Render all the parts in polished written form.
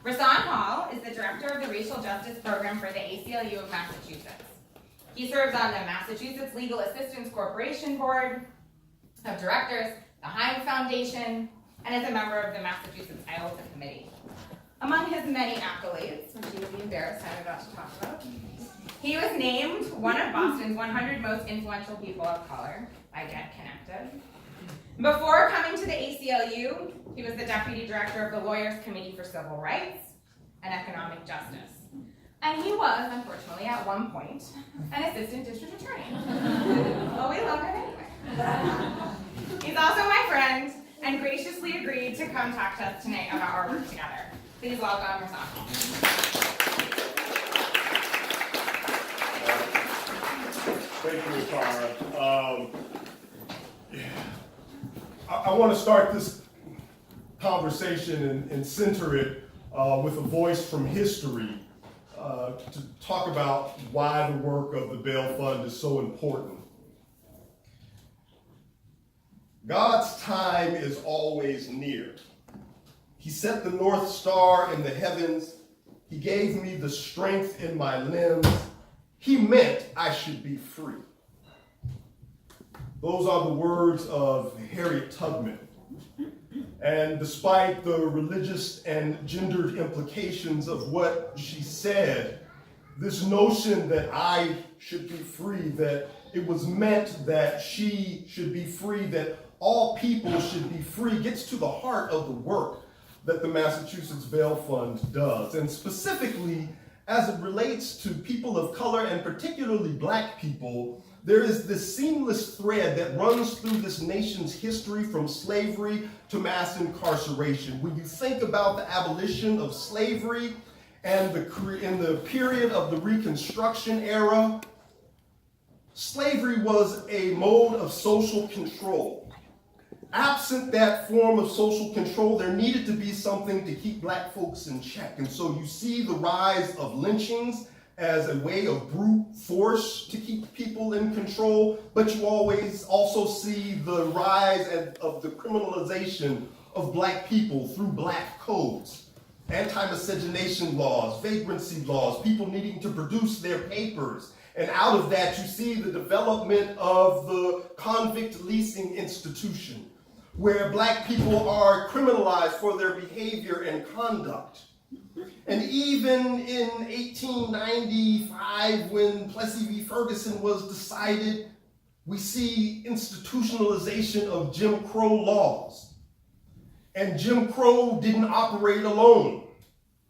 Rasan Hall is the director of the Racial Justice Program for the ACLU of Massachusetts. He serves on the Massachusetts Legal Assistance Corporation Board of Directors, the Heinz Foundation, and is a member of the Massachusetts IELTS Committee. Among his many accolades, which he would be embarrassed I got to talk about, he was named one of Boston's 100 most influential people of color by Get Connected. Before coming to the ACLU, he was the deputy director of the Lawyers Committee for Civil Rights and Economic Justice. And he was, unfortunately, at one point, an assistant district attorney. Well, we love him anyway. He's also my friend and graciously agreed to come talk to us tonight about our work together. Please welcome Rasan. Thank you, Tara. I want to start this conversation and center it with a voice from history to talk about why the work of the Bail Fund is so important. God's time is always near. He set the North Star in the heavens. He gave me the strength in my limbs. He meant I should be free. Those are the words of Harriet Tubman. And despite the religious and gendered implications of what she said, this notion that I should be free, that it was meant that she should be free, that all people should be free, gets to the heart of the work that the Massachusetts Bail Fund does. And specifically, as it relates to people of color and particularly Black people, there is this seamless thread that runs through this nation's history from slavery to mass incarceration. When you think about the abolition of slavery and in the period of the Reconstruction era, slavery was a mode of social control. Absent that form of social control, there needed to be something to keep Black folks in check. And so you see the rise of lynchings as a way of brute force to keep people in control, but you always also see the rise of the criminalization of Black people through Black codes, anti-miscegenation laws, vagrancy laws, people needing to produce their papers. And out of that, you see the development of the convict leasing institution, where Black people are criminalized for their behavior and conduct. And even in 1895, when Plessy v. Ferguson was decided, we see institutionalization of Jim Crow laws. And Jim Crow didn't operate alone.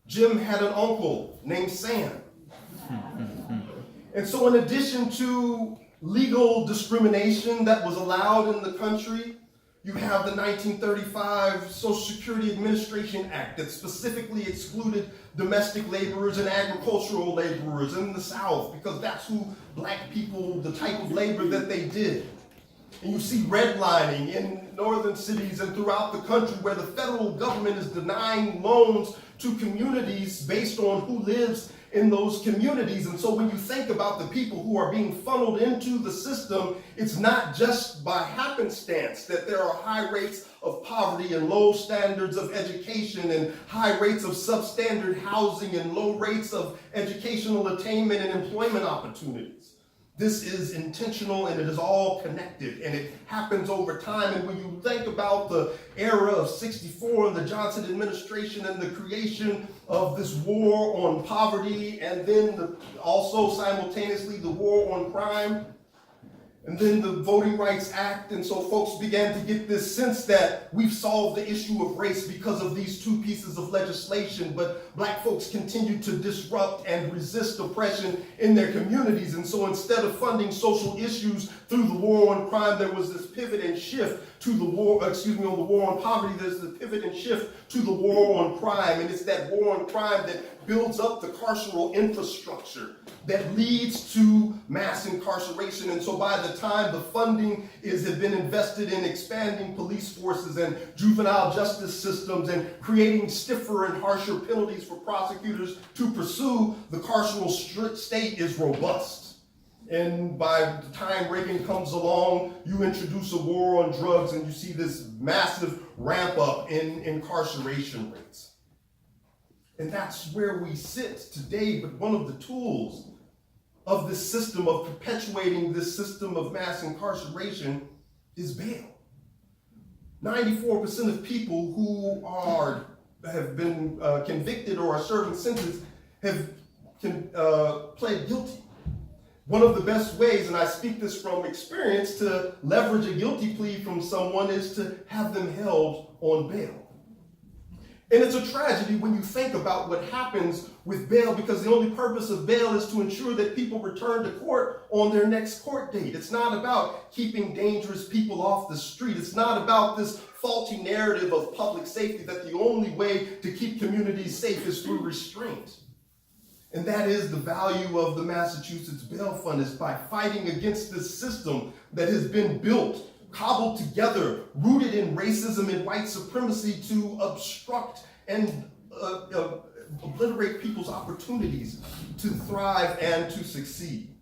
Jim had an uncle named Sam. And so in addition to legal discrimination that was allowed in the country, you have the 1935 Social Security Administration Act that specifically excluded domestic laborers and agricultural laborers in the South because that's who Black people, the type of labor that they did. And you see redlining in northern cities and throughout the country where the federal government is denying loans to communities based on who lives in those communities. And so when you think about the people who are being funneled into the system, it's not just by happenstance that there are high rates of poverty and low standards of education and high rates of substandard housing and low rates of educational attainment and employment opportunities. This is intentional and it is all connected and it happens over time. And when you think about the era of '64 and the Johnson administration and the creation of this war on poverty and then also simultaneously the war on crime and then the Voting Rights Act, and so folks began to get this sense that we've solved the issue of race because of these two pieces of legislation, but Black folks continue to disrupt and resist oppression in their communities. And so instead of funding social issues through the war on crime, there was this pivot and shift to the war, on the war on poverty, there's the pivot and shift to the war on crime. And it's that war on crime that builds up the carceral infrastructure that leads to mass incarceration. And so by the time the funding had been invested in expanding police forces and juvenile justice systems and creating stiffer and harsher penalties for prosecutors to pursue, the carceral state is robust. And by the time Reagan comes along, you introduce a war on drugs and you see this massive ramp up in incarceration rates. And that's where we sit today. But one of the tools of this system, of perpetuating this system of mass incarceration, is bail. 94% of people who have been convicted or are serving sentences have pled guilty. One of the best ways, and I speak this from experience, to leverage a guilty plea from someone is to have them held on bail. And it's a tragedy when you think about what happens with bail, because the only purpose of bail is to ensure that people return to court on their next court date. It's not about keeping dangerous people off the street. It's not about this faulty narrative of public safety that the only way to keep communities safe is through restraint. And that is the value of the Massachusetts Bail Fund, is by fighting against this system that has been built, cobbled together, rooted in racism and white supremacy to obstruct and obliterate people's opportunities to thrive and to succeed.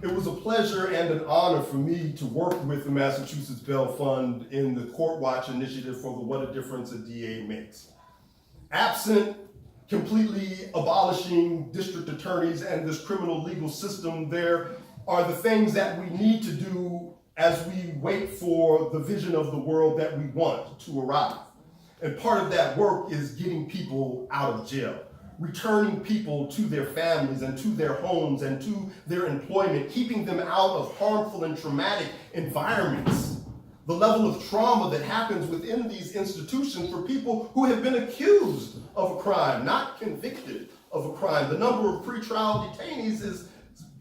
It was a pleasure and an honor for me to work with the Massachusetts Bail Fund in the Court Watch initiative for the What a Difference a DA Makes. Absent completely abolishing district attorneys and this criminal legal system, there are the things that we need to do as we wait for the vision of the world that we want to arrive. And part of that work is getting people out of jail, returning people to their families and to their homes and to their employment, keeping them out of harmful and traumatic environments. The level of trauma that happens within these institutions for people who have been accused of a crime, not convicted of a crime. The number of pretrial detainees is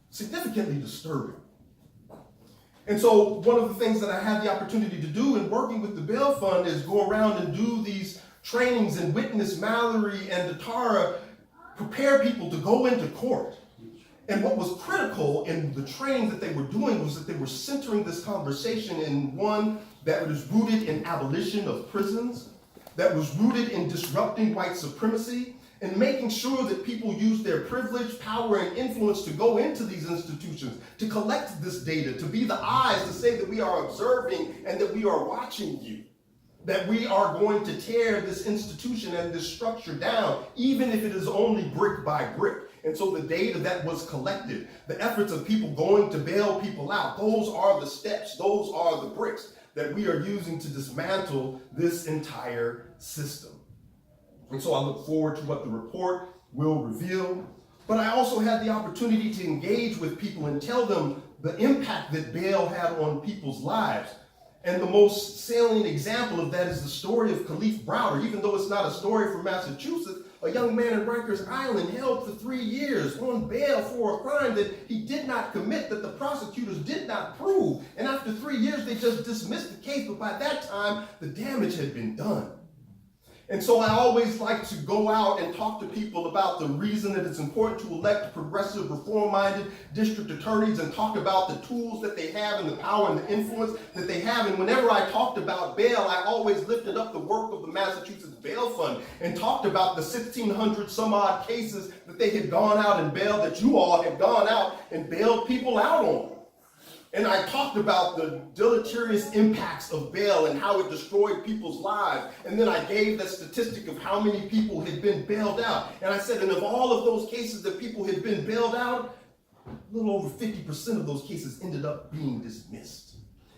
significantly disturbing. And so one of the things that I had the opportunity to do in working with the Bail Fund is go around and do these trainings and witness Mallory and Datara, prepare people to go into court. And what was critical in the training that they were doing was that they were centering this conversation in one that was rooted in abolition of prisons, that was rooted in disrupting white supremacy, and making sure that people use their privilege, power, and influence to go into these institutions, to collect this data, to be the eyes, to say that we are observing and that we are watching you, that we are going to tear this institution and this structure down, even if it is only brick by brick. And so the data that was collected, the efforts of people going to bail people out, those are the steps, those are the bricks that we are using to dismantle this entire system. And so I look forward to what the report will reveal. But I also had the opportunity to engage with people and tell them the impact that bail had on people's lives. And the most salient example of that is the story of Khalif Browder. Even though it's not a story from Massachusetts, a young man in Rikers Island held for 3 years on bail for a crime that he did not commit, that the prosecutors did not prove. And after 3 years, they just dismissed the case. But by that time, the damage had been done. And so I always like to go out and talk to people about the reason that it's important to elect progressive, reform-minded district attorneys, and talk about the tools that they have and the power and the influence that they have. And whenever I talked about bail, I always lifted up the work of the Massachusetts Bail Fund and talked about the 1,600 some odd cases that they had gone out and bailed, that you all had gone out and bailed people out on. And I talked about the deleterious impacts of bail and how it destroyed people's lives. And then I gave that statistic of how many people had been bailed out. And I said, and of all of those cases that people had been bailed out, a little over 50% of those cases ended up being dismissed.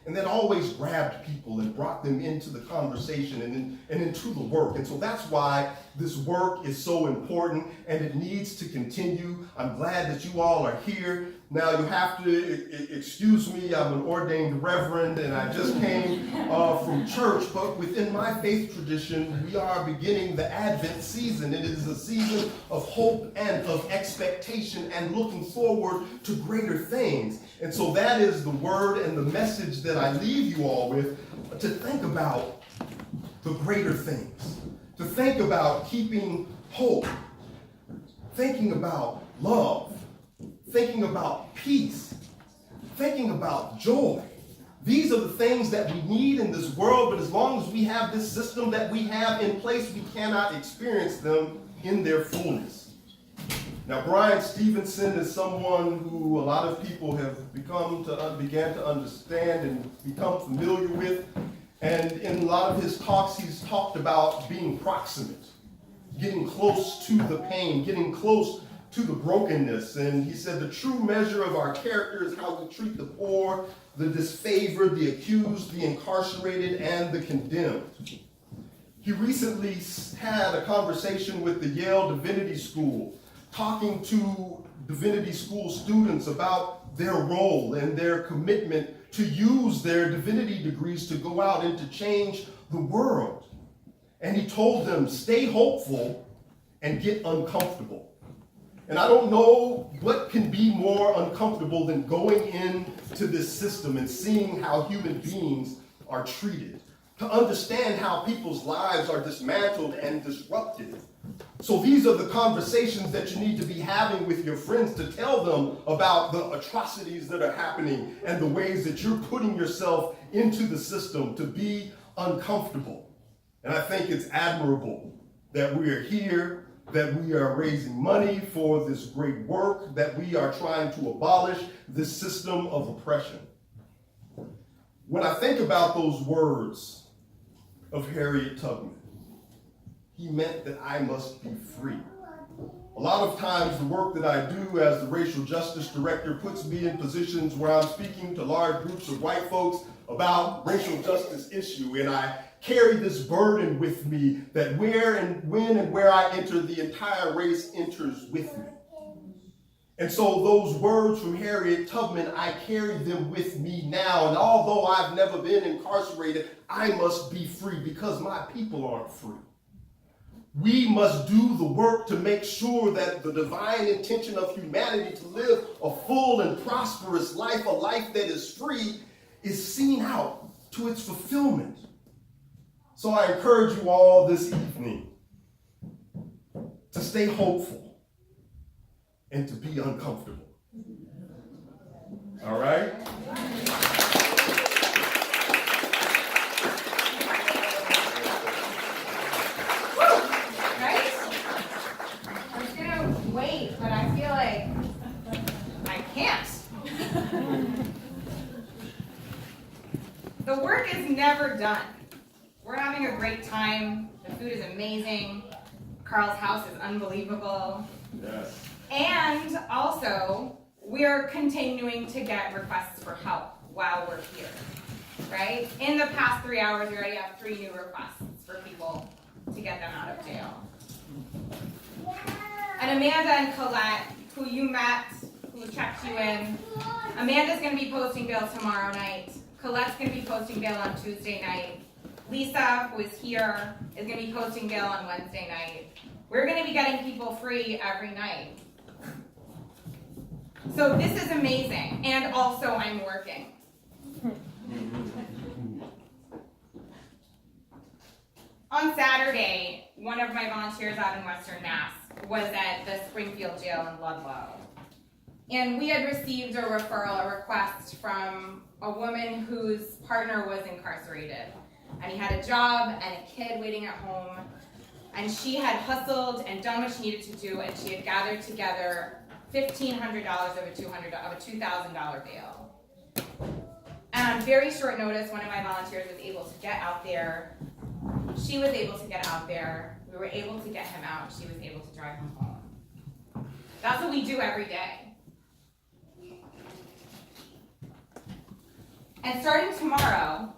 And that always grabbed people and brought them into the conversation and into the work. And so that's why this work is so important, and it needs to continue. I'm glad that you all are here. Now you have to excuse me, I'm an ordained reverend and I just came from church, but within my faith tradition, we are beginning the Advent season. It is a season of hope and of expectation and looking forward to greater things. And so that is the word and the message that I leave you all with, to think about the greater things, to think about keeping hope, thinking about love, thinking about peace, thinking about joy. These are the things that we need in this world, but as long as we have this system that we have in place, we cannot experience them in their fullness. Now, Brian Stevenson is someone who a lot of people have began to understand and become familiar with. And in a lot of his talks, he's talked about being proximate. getting close to the pain, getting close to the brokenness. And he said the true measure of our character is how we treat the poor, the disfavored, the accused, the incarcerated, and the condemned. He recently had a conversation with the Yale Divinity School, talking to Divinity School students about their role and their commitment to use their divinity degrees to go out and to change the world. And he told them, stay hopeful and get uncomfortable. And I don't know what can be more uncomfortable than going into this system and seeing how human beings are treated, to understand how people's lives are dismantled and disrupted. So these are the conversations that you need to be having with your friends, to tell them about the atrocities that are happening and the ways that you're putting yourself into the system to be uncomfortable. And I think it's admirable that we are here, that we are raising money for this great work, that we are trying to abolish this system of oppression. When I think about those words of Harriet Tubman, he meant that I must be free. A lot of times the work that I do as the racial justice director puts me in positions where I'm speaking to large groups of white folks about racial justice issue, and I carry this burden with me that where and when and where I enter, the entire race enters with me. And so those words from Harriet Tubman, I carry them with me now. And although I've never been incarcerated, I must be free because my people aren't free. We must do the work to make sure that the divine intention of humanity to live a full and prosperous life, a life that is free, is seen out to its fulfillment. So I encourage you all this evening to stay hopeful and to be uncomfortable. All right? Right? I was gonna wait, but I feel like I can't. The work is never done. We're having a great time. The food is amazing. Carl's house is unbelievable. Yes. And also, we are continuing to get requests for help while we're here, right? In the past 3 hours, we already have 3 new requests for people to get them out of jail. And Amanda and Colette, who you met, who checked you in, Amanda's going to be posting bail tomorrow night. Colette's going to be posting bail on Tuesday night. Lisa, who is here, is going to be posting bail on Wednesday night. We're going to be getting people free every night. So this is amazing, and also I'm working. On Saturday, one of my volunteers out in Western Mass was at the Springfield jail in Ludlow. And we had received a referral, a request from a woman whose partner was incarcerated. And he had a job and a kid waiting at home. And she had hustled and done what she needed to do, and she had gathered together $1,500 of a $2,000 bail. And on very short notice, one of my volunteers was able to get out there. She was able to get out there. We were able to get him out. She was able to drive him home. That's what we do every day. And starting tomorrow,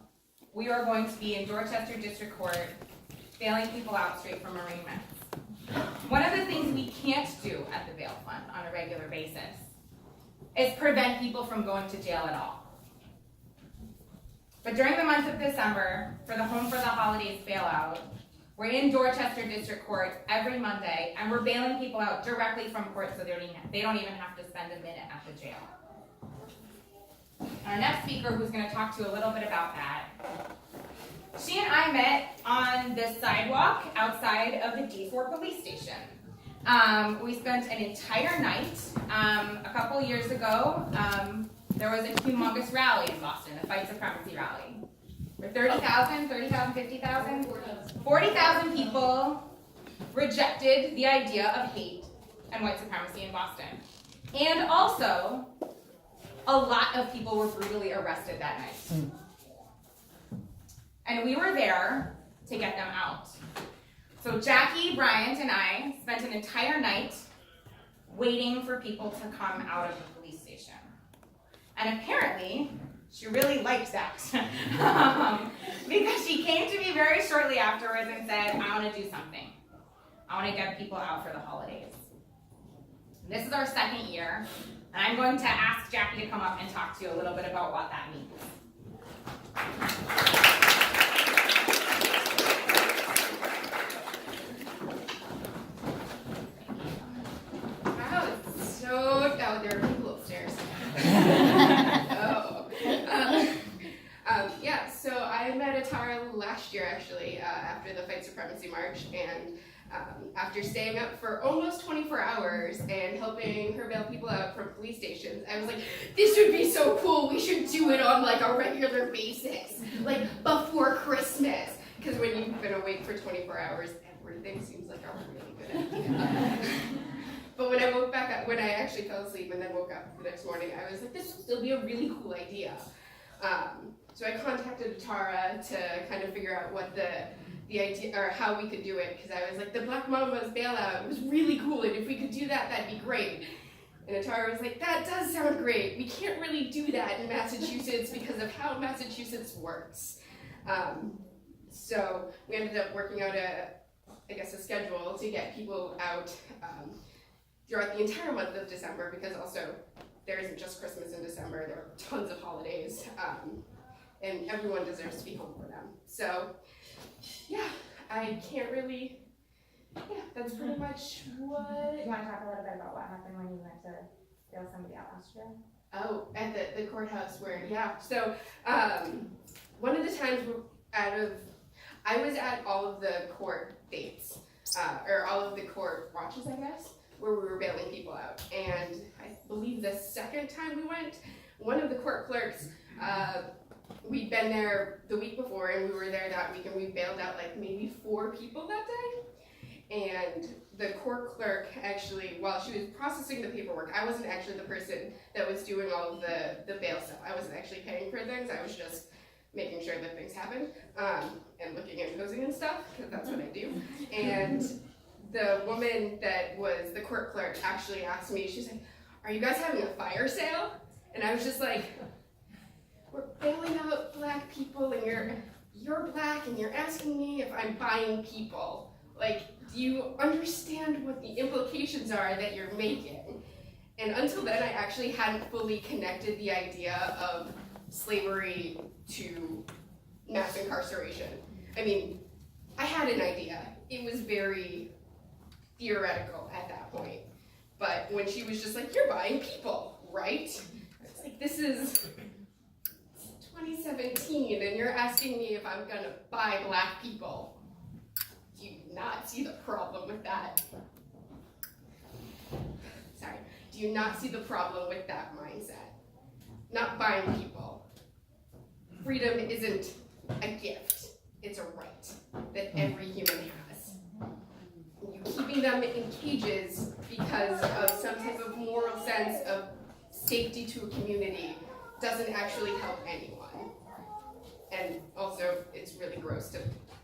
we are going to be in Dorchester District Court bailing people out straight from arraignments. One of the things we can't do at the bail fund on a regular basis is prevent people from going to jail at all. But during the month of December, for the Home for the Holidays bailout, we're in Dorchester District Court every Monday, and we're bailing people out directly from court so they don't even have to spend a minute at the jail. Our next speaker, who's going to talk to you a little bit about that, she and I met on the sidewalk outside of the D4 police station. We spent an entire night. A couple years ago, there was a humongous rally in Boston, a white supremacy rally. For 30,000, 50,000? 40,000 people rejected the idea of hate and white supremacy in Boston. And also, a lot of people were brutally arrested that night. And we were there to get them out. So Jackie, Bryant, and I spent an entire night waiting for people to come out of the police station. And apparently, she really liked that. Because she came to me very shortly afterwards and said, I want to do something. I want to get people out for the holidays. This is our second year, and I'm going to ask Jackie to come up and talk to you a little bit about what that means. Wow, it's so, oh, there are people upstairs. Yeah, so I met Atara last year, actually, after the Fight Supremacy March, and after staying up for almost 24 hours and helping her bail people out from police stations, I was like, this would be so cool, we should do it on like a regular basis, like before Christmas, because when you've been awake for 24 hours, everything seems like a really good idea. But when I woke back up, when I actually fell asleep and then woke up the next morning, I was like, this would still be a really cool idea. So I contacted Atara to kind of figure out what the idea, or how we could do it, because I was like, the Black Mama's bailout was really cool, and if we could do that, that'd be great. And Atara was like, that does sound great. We can't really do that in Massachusetts because of how Massachusetts works. So we ended up working out a schedule to get people out throughout the entire month of December, because also there isn't just Christmas in December, there are tons of holidays, and everyone deserves to be home for them. So yeah, I can't really, that's pretty much what. Do you want to talk a little bit about what happened when you went to bail somebody out last year? Oh, at the courthouse where, so one of the times I was at all of the court dates, or all of the court watches, I guess, where we were bailing people out. And I believe the second time we went, one of the court clerks, we'd been there the week before, and we were there that week, and we bailed out like maybe 4 people that day. And the court clerk actually, while she was processing the paperwork, I wasn't actually the person that was doing all of the bail stuff. I wasn't actually paying for things, I was just making sure that things happened, and looking and posing and stuff, because that's what I do. And the woman that was the court clerk actually asked me, she's like, are you guys having a fire sale? And I was just like, we're bailing out Black people, and you're Black, and you're asking me if I'm buying people. Like, do you understand what the implications are that you're making? And until then, I actually hadn't fully connected the idea of slavery to mass incarceration. I mean, I had an idea. It was very theoretical at that point. But when she was just like, you're buying people, right? It's like, this is 2017, and you're asking me if I'm gonna buy Black people. Do you not see the problem with that? Sorry. Do you not see the problem with that mindset? Not buying people. Freedom isn't a gift. It's a right that every human has. You keeping them in cages because of some type of moral sense of safety to a community doesn't actually help anyone. And also, it's really gross to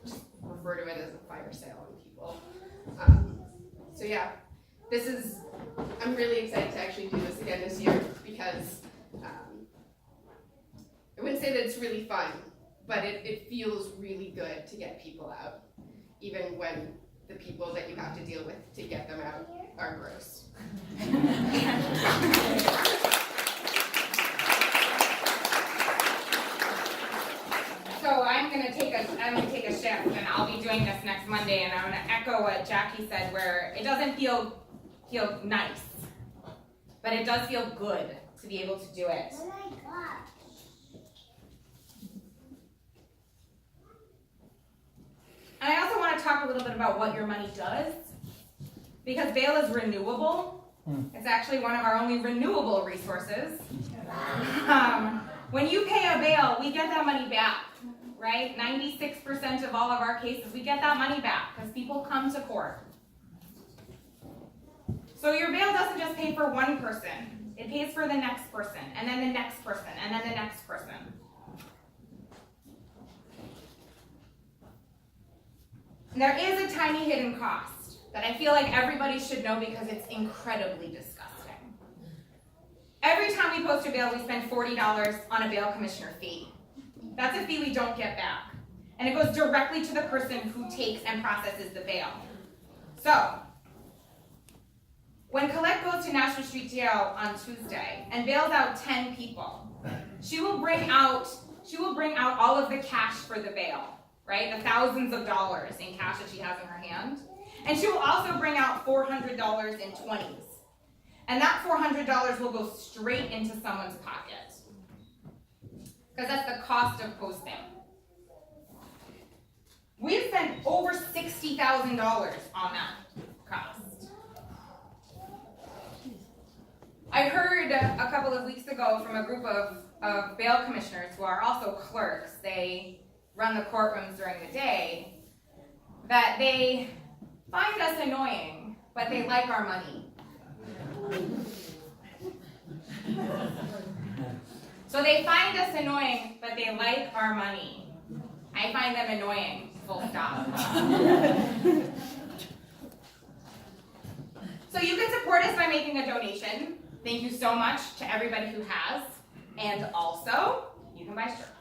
just refer to it as a fire sale on people. So yeah, I'm really excited to actually do this again this year, because I wouldn't say that it's really fun, but it feels really good to get people out, even when the people that you have to deal with to get them out are gross. So I'm gonna take a shift, and I'll be doing this next Monday, and I'm gonna echo what Jackie said, where it doesn't feel nice, but it does feel good to be able to do it. Oh my God. And I also want to talk a little bit about what your money does, because bail is renewable. It's actually one of our only renewable resources. When you pay a bail, we get that money back, right? 96% of all of our cases, we get that money back because people come to court. So your bail doesn't just pay for one person. It pays for the next person, and then the next person, and then the next person. And there is a tiny hidden cost that I feel like everybody should know because it's incredibly disgusting. Every time we post a bail, we spend $40 on a bail commissioner fee. That's a fee we don't get back. And it goes directly to the person who takes and processes the bail. So, when Colette goes to National Street Jail on Tuesday and bails out 10 people, she will bring out all of the cash for the bail, right? The thousands of dollars in cash that she has in her hand. And she will also bring out $400 in 20s. And that $400 will go straight into someone's pocket. Because that's the cost of posting. We've spent over $60,000 on that cost. I heard a couple of weeks ago from a group of bail commissioners who are also clerks, they run the courtrooms during the day, that they find us annoying, but they like our money. So they find us annoying, but they like our money. I find them annoying, full stop. So you can support us by making a donation. Thank you so much to everybody who has. And also, you can buy shirts.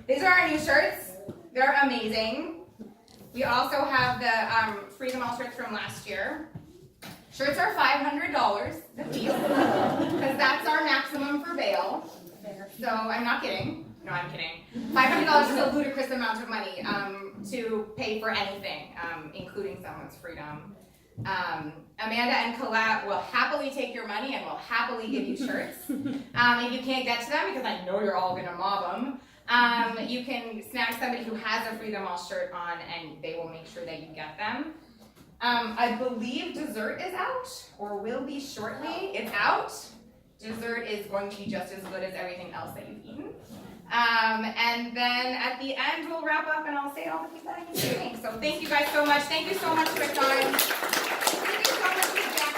These are our new shirts. They're amazing. We also have the Freedom All shirts from last year. Shirts are $500 a piece, because that's our maximum for bail. So I'm not kidding. No, I'm kidding. $500 is a ludicrous amount of money to pay for anything, including someone's freedom. Amanda and Colette will happily take your money and will happily give you shirts. If you can't get to them, because I know you're all gonna mob them, you can snag somebody who has a Freedom All shirt on and they will make sure that you get them. I believe dessert is out, or will be shortly. It's out. Dessert is going to be just as good as everything else that you've eaten. And then at the end, we'll wrap up and I'll say all the things that I need to say. So thank you guys so much. Thank you so much for your time. Thank you so much for